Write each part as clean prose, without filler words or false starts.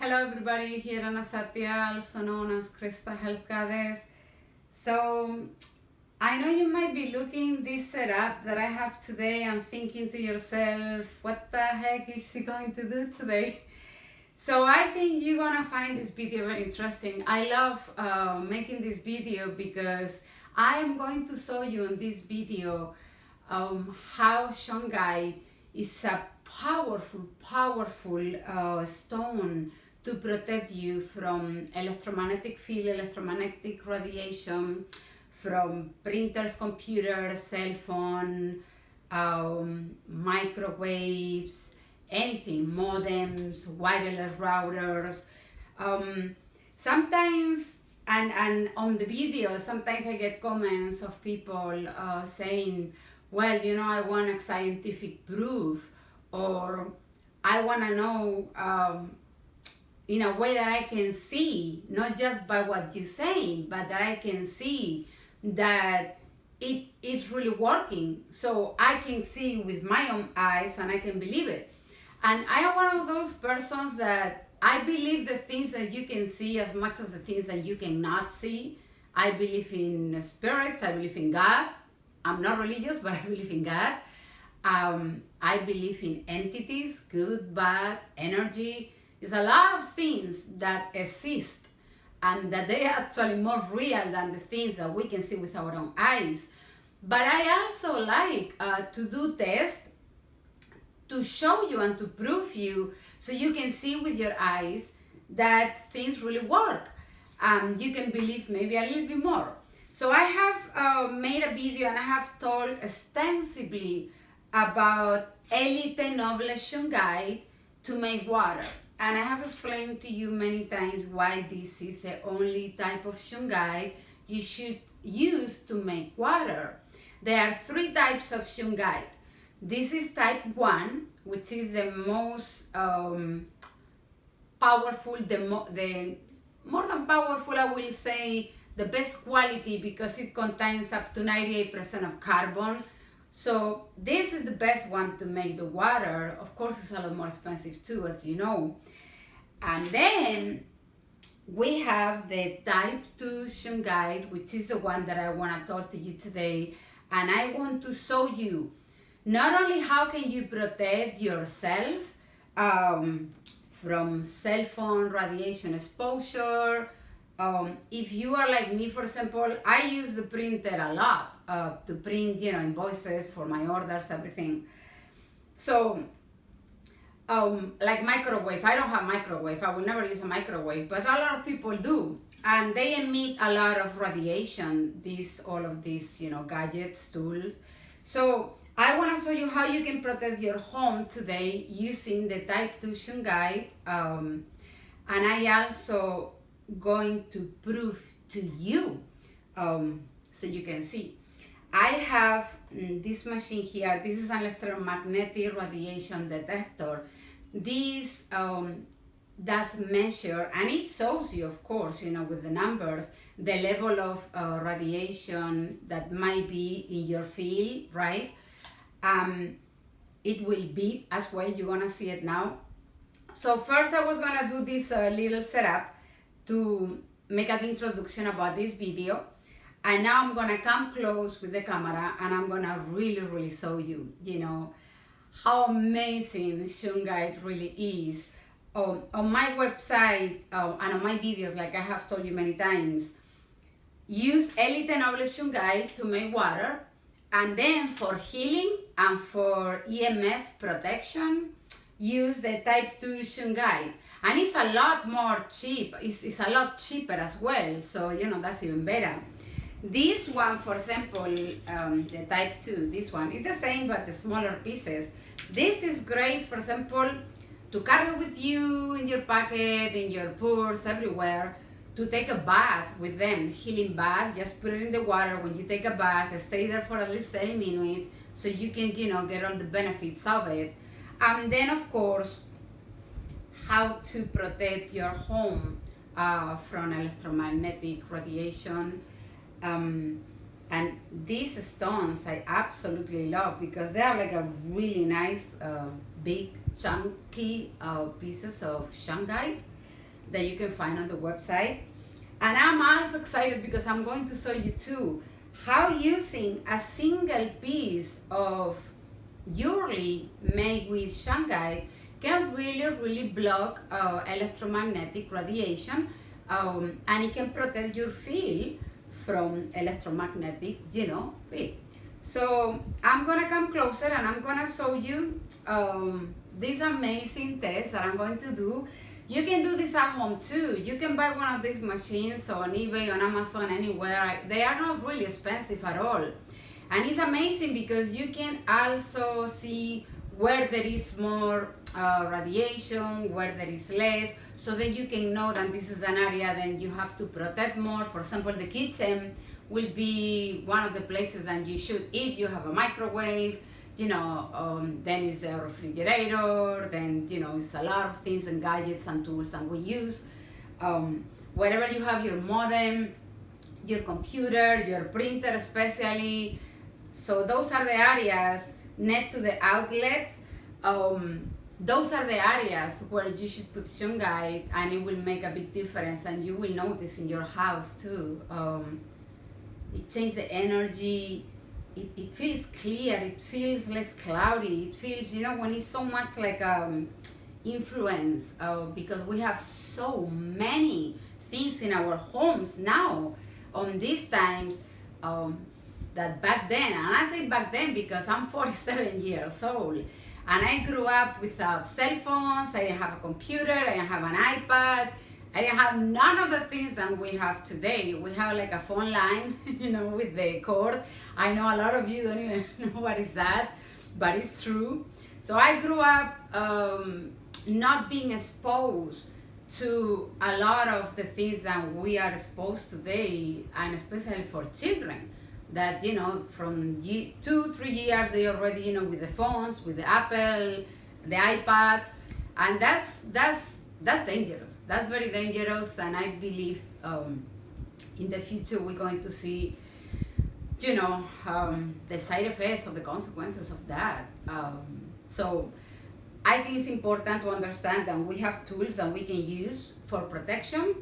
Hello everybody, here Ana Satya, also known as Krista Health Goddess. So I know you might be looking this setup that I have today and thinking to yourself, what the heck is she going to do today? So I think you're gonna find this video very interesting. I love making this video because I am going to show you in this video how Shungite is a powerful stone to protect you from electromagnetic field, electromagnetic radiation, from printers, computers, cell phone, microwaves, anything, modems, wireless routers. Sometimes, and on the video, sometimes I get comments of people saying, well, you know, I want a scientific proof, or I want to know in a way that I can see, not just by what you're saying, but that I can see that it's really working. So I can see with my own eyes and I can believe it. And I am one of those persons that I believe the things that you can see as much as the things that you cannot see. I believe in spirits, I believe in God. I'm not religious, but I believe in God. I believe in entities, good, bad, energy. There's a lot of things that exist and that they are actually more real than the things that we can see with our own eyes. But I also like to do tests to show you and to prove you so you can see with your eyes that things really work. You can believe maybe a little bit more. So I have made a video and I have told extensively about Elite Noble Shungite to make water. And I have explained to you many times why this is the only type of shungite you should use to make water. There are 3 types of shungite. This is type 1, which is the most powerful, the more than powerful, I will say, the best quality because it contains up to 98% of carbon. So this is the best one to make the water. Of course, it's a lot more expensive too, as you know. And then we have the type 2 shungite, which is the one that I want to talk to you today. And I want to show you not only how can you protect yourself from cell phone radiation exposure. If you are like me, for example, I use the printer a lot to print, you know, invoices for my orders, everything. So, like microwave, I don't have microwave. I will never use a microwave, but a lot of people do, and they emit a lot of radiation. All of these, you know, gadgets, tools. So I want to show you how you can protect your home today using the type 2 shungite, and I also going to prove to you so you can see. I have this machine here. This is an electromagnetic radiation detector. This does measure, and it shows you, of course, you know, with the numbers, the level of radiation that might be in your field, right? It will beep as well. You're gonna see it now. So first I was gonna do this little setup to make an introduction about this video, and now I'm gonna come close with the camera and I'm gonna really show you, you know, how amazing shungite really is. On my website and on my videos, like I have told you many times, use Elite Noble Shungite to make water, and then for healing and for EMF protection, use the type 2 shungite. And it's a lot more cheap. It's a lot cheaper as well. So, you know, that's even better. This one, for example, the type 2, this one, is the same but the smaller pieces. This is great, for example, to carry with you in your pocket, in your purse, everywhere, to take a bath with them, healing bath. Just put it in the water when you take a bath, stay there for at least 30 minutes so you can, you know, get all the benefits of it. And then, of course, how to protect your home from electromagnetic radiation. And these stones I absolutely love because they are like a really nice big chunky pieces of shungite. that you can find on the website. And I'm also excited because I'm going to show you too how using a single piece of jewelry made with shungite can really block electromagnetic radiation, and it can protect your field from electromagnetic, field. So I'm gonna come closer and I'm gonna show you this amazing test that I'm going to do. You can do this at home too. You can buy one of these machines on eBay, on Amazon, anywhere. They are not really expensive at all. And it's amazing because you can also see where there is more radiation, where there is less, so that you can know that this is an area that you have to protect more. For example, the kitchen will be one of the places that you should, if you have a microwave, then it's the refrigerator, then, it's a lot of things and gadgets and tools that we use. Wherever you have your modem, your computer, your printer especially. So those are the areas next to the outlets. Those are the areas where you should put shungite, and it will make a big difference, and you will notice in your house too. It changes the energy. It feels clear. It feels less cloudy. It feels, when it's so much like influence, because we have so many things in our homes now on these times, that back then, and I say back then because I'm 47 years old, and I grew up without cell phones. I didn't have a computer. I didn't have an iPad. I didn't have none of the things that we have today. We have like a phone line, with the cord. I know a lot of you don't even know what is that, but it's true. So I grew up not being exposed to a lot of the things that we are exposed today, and especially for children that, from 2-3 years, they already, with the phones, with the Apple, the iPads, and that's dangerous. That's very dangerous, and I believe in the future we're going to see, the side effects or the consequences of that. So I think it's important to understand that we have tools that we can use for protection.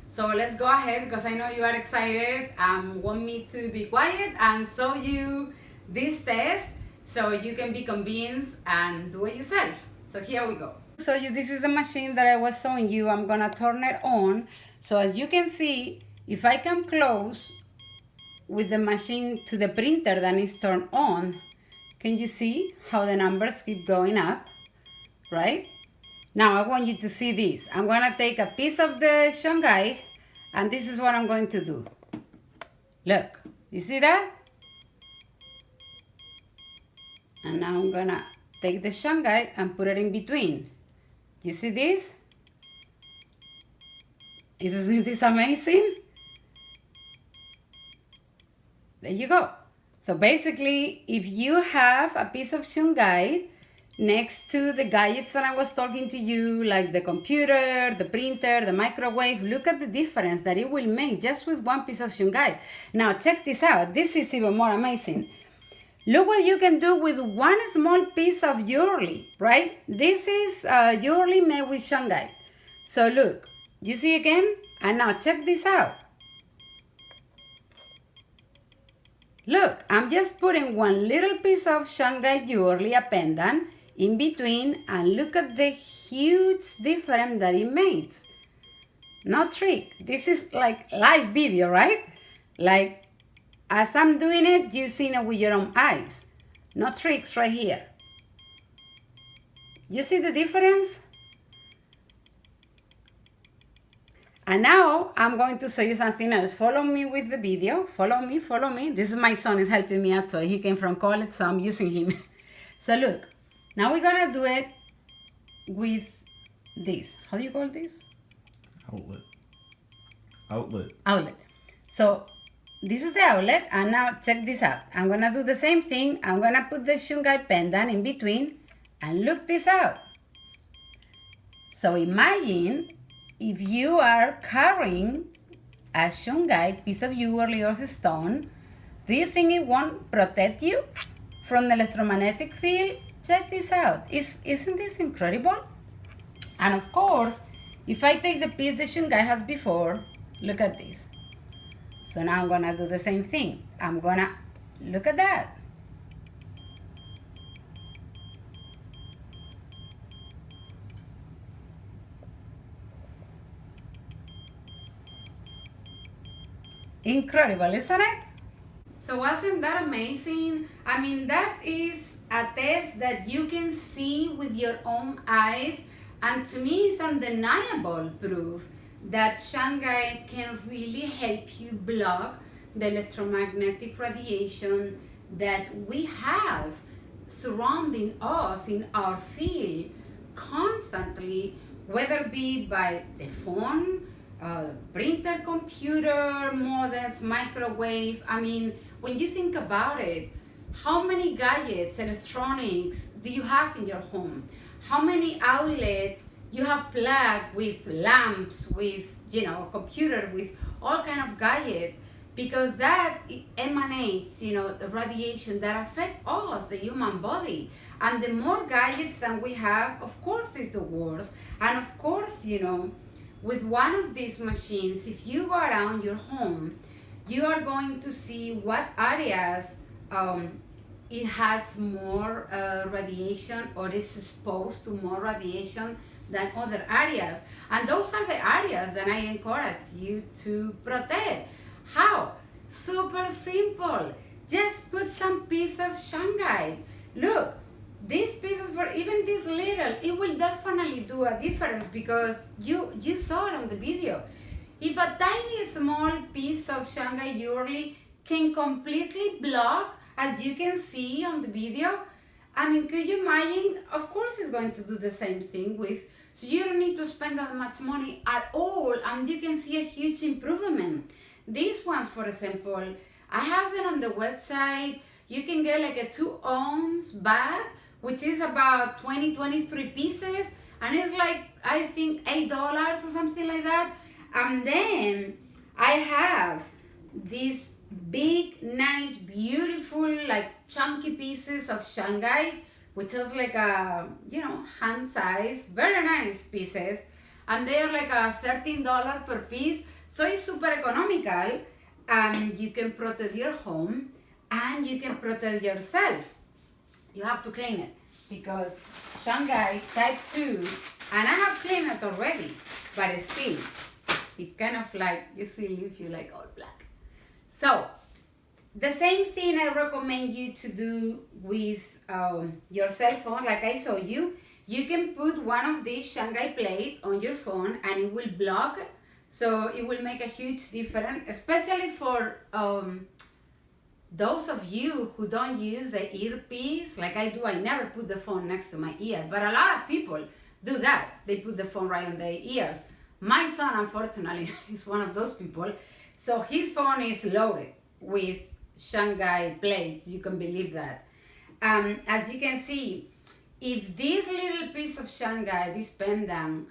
So let's go ahead, because I know you are excited and want me to be quiet and show you this test so you can be convinced and do it yourself. So here we go. So this is the machine that I was showing you. I'm gonna turn it on. So as you can see, if I come close with the machine to the printer that is turned on, can you see how the numbers keep going up, right? Now I want you to see this. I'm gonna take a piece of the shungite, and this is what I'm going to do. Look, you see that? And now I'm gonna take the shungite and put it in between. You see this? Isn't this amazing? There you go. So basically, if you have a piece of shungite next to the gadgets that I was talking to you, like the computer, the printer, the microwave, look at the difference that it will make just with one piece of shungite. Now check this out. This is even more amazing. Look what you can do with one small piece of jewelry, right? This is jewelry made with shungite. So look, you see again? And now check this out. Look, I'm just putting one little piece of shungite jewelry, a pendant, in between, and look at the huge difference that it makes. No trick. This is like live video, right? Like, as I'm doing it, you've seen it with your own eyes. No tricks right here. You see the difference? And now I'm going to show you something else. Follow me with the video. Follow me, follow me. This is my son is helping me out. So he came from college, so I'm using him. So look, now we're gonna do it with this. How do you call this? Outlet. So this is the outlet, and now check this out. I'm gonna do the same thing. I'm gonna put the shungite pendant in between, and look this out. So imagine if you are carrying a shungite piece of jewelry or stone, do you think it won't protect you from the electromagnetic field? Check this out. Isn't this incredible? And of course, If I take the piece the Shungite has before, look at this. So now I'm gonna do the same thing. I'm gonna, look at that. Incredible, isn't it? So wasn't that amazing? I mean, that is a test that you can see with your own eyes, and to me it's undeniable proof that Shungite can really help you block the electromagnetic radiation that we have surrounding us in our field constantly, whether it be by the phone, printer, computer, modems, microwave. I mean, when you think about it, how many gadgets, electronics do you have in your home? How many outlets you have plugged with lamps, with, you know, computer, with all kind of gadgets? Because that emanates, you know, the radiation that affect us, the human body. And the more gadgets that we have, of course, is the worse. And of course, you know, with one of these machines, if you go around your home, you are going to see what areas it has more radiation or is exposed to more radiation than other areas. And those are the areas that I encourage you to protect. How? Super simple. Just put some piece of Shungite. Look, these pieces, for even this little, it will definitely do a difference, because you saw it on the video. If a tiny small piece of Shungite yearly can completely block, as you can see on the video, I mean, could you imagine? Of course it's going to do the same thing with, so you don't need to spend that much money at all, and you can see a huge improvement. These ones, for example, I have them on the website. You can get like a 2 ounce bag, which is about 23 pieces, and it's like, I think $8 or something like that. And then I have these big, nice, beautiful, like chunky pieces of Shungite, which is like a, you know, hand size, very nice pieces, and they are like a $13 per piece. So it's super economical, and you can protect your home and you can protect yourself. You have to clean it, because Shungite type 2, and I have cleaned it already, but still, it kind of like, you see, leaves you like all black. So the same thing I recommend you to do with your cell phone, like I showed you. You can put one of these Shungite plates on your phone and it will block. So it will make a huge difference, especially for those of you who don't use the earpiece like I do. I never put the phone next to my ear, but a lot of people do that. They put the phone right on their ears. My son, unfortunately, is one of those people. So his phone is loaded with Shungite plates. You can believe that. As you can see, if this little piece of Shungite, this pendant,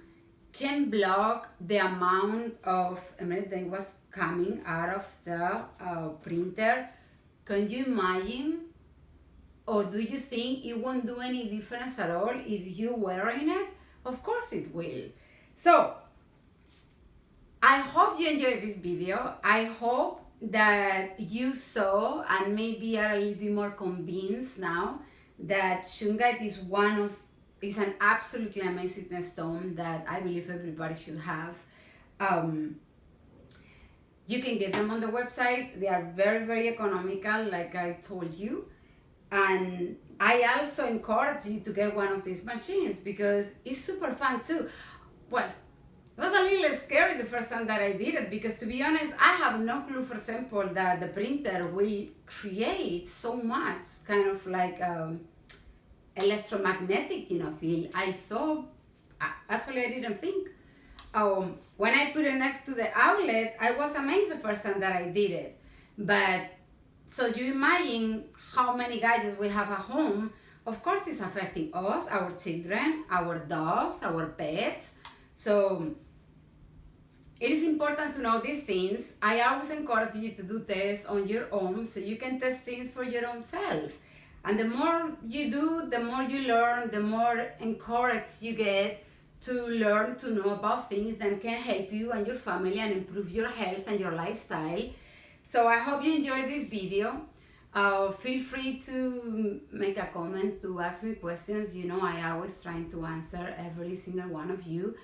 can block the amount of emit that was coming out of the printer, can you imagine? Or do you think it won't do any difference at all if you're wearing it? Of course it will. So I hope you enjoyed this video. I hope that you saw and maybe are a little bit more convinced now that Shungite is an absolutely amazing stone that I believe everybody should have. You can get them on the website. They are very, very economical, like I told you. And I also encourage you to get one of these machines because it's super fun too. Well, it was a little scary the first time that I did it, because to be honest, I have no clue, for example, that the printer will create so much kind of like electromagnetic, field. I thought, actually I didn't think. When I put it next to the outlet, I was amazed the first time that I did it. But, so you imagine how many gadgets we have at home. Of course it's affecting us, our children, our dogs, our pets. So it is important to know these things. I always encourage you to do tests on your own so you can test things for your own self. And the more you do, the more you learn, the more encouraged you get to learn to know about things that can help you and your family and improve your health and your lifestyle. So I hope you enjoyed this video. Feel free to make a comment, to ask me questions. You know, I always trying to answer every single one of you.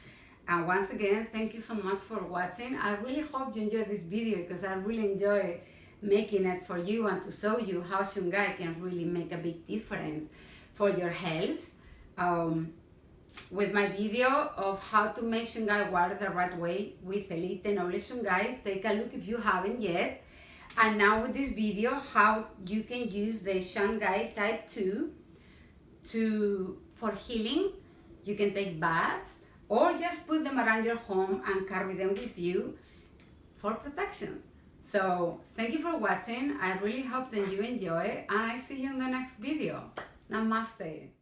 And once again, thank you so much for watching. I really hope you enjoyed this video because I really enjoy making it for you and to show you how Shungite can really make a big difference for your health. With my video of how to make Shungite water the right way with Elite Noble Shungite, take a look if you haven't yet. And now with this video, how you can use the Shungite type 2 for healing. You can take baths or just put them around your home and carry them with you for protection. So thank you for watching. I really hope that you enjoy, and I see you in the next video. Namaste.